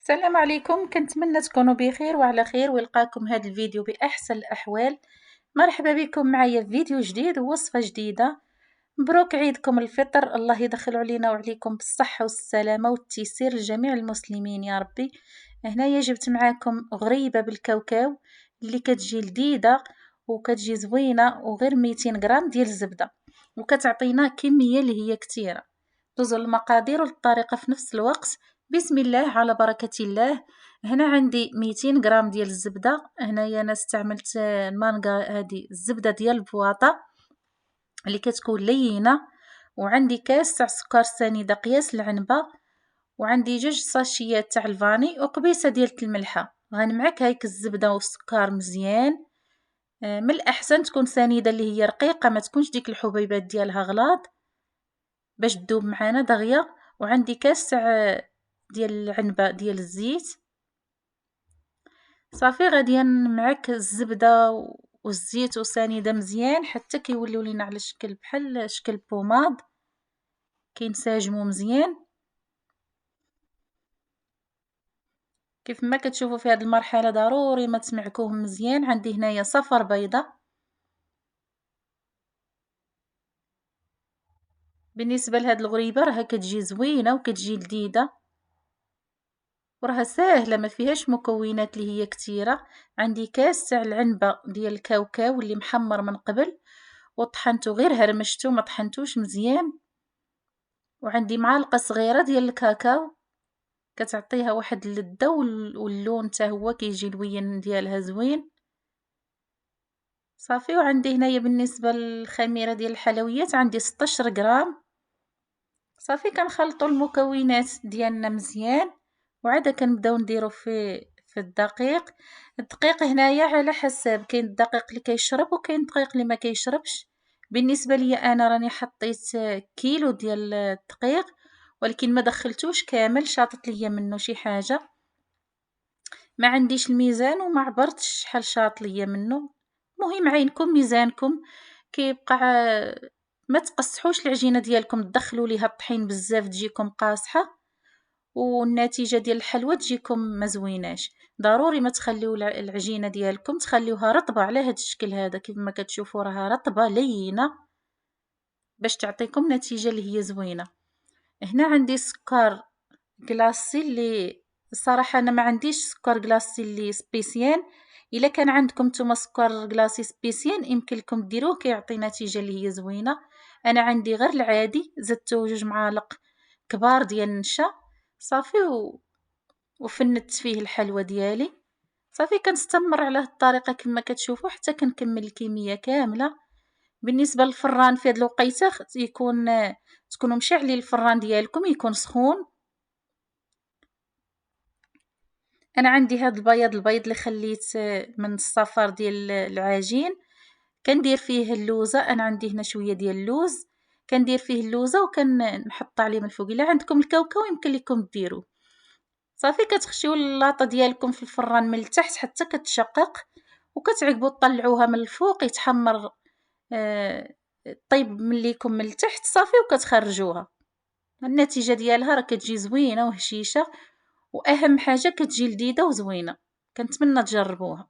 السلام عليكم، كنتمنى تكونوا بخير وعلى خير ويلقاكم هذا الفيديو بأحسن الأحوال. مرحبا بكم معايا في فيديو جديد ووصفة جديدة. مبروك عيدكم الفطر، الله يدخل علينا وعليكم بالصحة والسلامة والتيسير لجميع المسلمين يا ربي. هنايا جبت معاكم غريبة بالكاوكاو اللي كتجي لذيذة وكتجي زوينة، وغير 200 غرام ديال الزبدة، وكتعطينا كمية اللي هي كتيرة. دوزو المقادير والطريقة في نفس الوقت. بسم الله على بركة الله. هنا عندي 200 غرام ديال الزبدة. هنايا انا استعملت المانغا، هذه الزبدة ديال البواطة اللي كتكون لينة، وعندي كاس تاع سكر سنيدة قياس العنبة، وعندي 2 ساشيات تاع الفاني وقبيصة ديال الملحة. غنمعك هيك الزبدة والسكر مزيان. من الأحسن تكون سنيدة اللي هي رقيقة، ما تكونش ديك الحبيبات ديالها غلاظ باش تذوب معانا دغيا. وعندي كاس تاع ديال العنبة ديال الزيت. صافي غادي نمعك الزبدة والزيت وسنيدة مزيان حتى كيوليو لينا على شكل بحال شكل بوماد، كينسجموا مزيان. كيف ما كتشوفوا في هذه المرحلة ضروري ما تمعكوهم مزيان. عندي هنايا صفر بيضة. بالنسبة لهاد الغريبة راها كتجي زوينة وكتجي لذيذة وراها ساهلة، ما فيهاش مكونات اللي هي كتيرة. عندي كاس تاع العنبة ديال الكاوكاو اللي محمر من قبل وطحنته، غير هرمشته ما طحنتوش مزيان. وعندي معلقة صغيرة ديال الكاكاو كتعطيها واحد اللذة واللون حتى هو كيجي لوين ديالها زوين. صافي. وعندي هنايا بالنسبة للخميرة ديال الحلويات عندي 16 غرام. صافي كنخلطوا المكونات ديالنا مزيان، وعادا كنبداو نديرو في الدقيق. الدقيق هنايا على حسب، كاين الدقيق اللي كيشرب وكاين الدقيق اللي ما كيشربش. بالنسبه ليا انا راني حطيت كيلو ديال الدقيق، ولكن ما دخلتوش كامل، شاطت ليا منه شي حاجه. ما عنديش الميزان وما عبرتش شحال شاط ليا منه. المهم عينكم ميزانكم كيبقى. ما تقصحوش العجينه ديالكم، تدخلوا ليها الطحين بزاف تجيكم قاصحه والنتيجه ديال الحلوى تجيكم ما زويناش. ضروري ما تخليو العجينه ديالكم تخليوها رطبه على هذا الشكل هذا، كيف ما كتشوفوا راها رطبه لينه باش تعطيكم نتيجه اللي هي زوينه. هنا عندي سكر كلاصي اللي الصراحه انا ما عنديش سكر كلاصي اللي سبيسيان. الا كان عندكم نتوما سكر كلاصي سبيسيان يمكن لكم ديروه، كيعطي نتيجه اللي هي زوينه. انا عندي غير العادي، زدته 2 معالق كبار ديال النشا. صافي وفندت فيه الحلوى ديالي. صافي كنستمر على هاد الطريقه كما كتشوفوا حتى كنكمل الكميه كامله. بالنسبه للفران في هاد الوقيته يكون تكونوا مشعلين الفران ديالكم يكون سخون. انا عندي هاد البيض اللي خليت من الصفار ديال العجين، كندير فيه اللوزه. انا عندي هنا شويه ديال اللوز، كندير فيه اللوزه وكنحط عليه من الفوق. الا عندكم الكاوكاو يمكن لكم ديروه. صافي كتخشيو اللاطه ديالكم في الفران من التحت حتى كتشقق، وكتعقبوا تطلعوها من الفوق يتحمر. طيب مليكم من التحت صافي وكتخرجوها. النتيجه ديالها راه كتجي زوينه وهشيشه، واهم حاجه كتجي لذيذه وزوينه. كنتمنى تجربوها.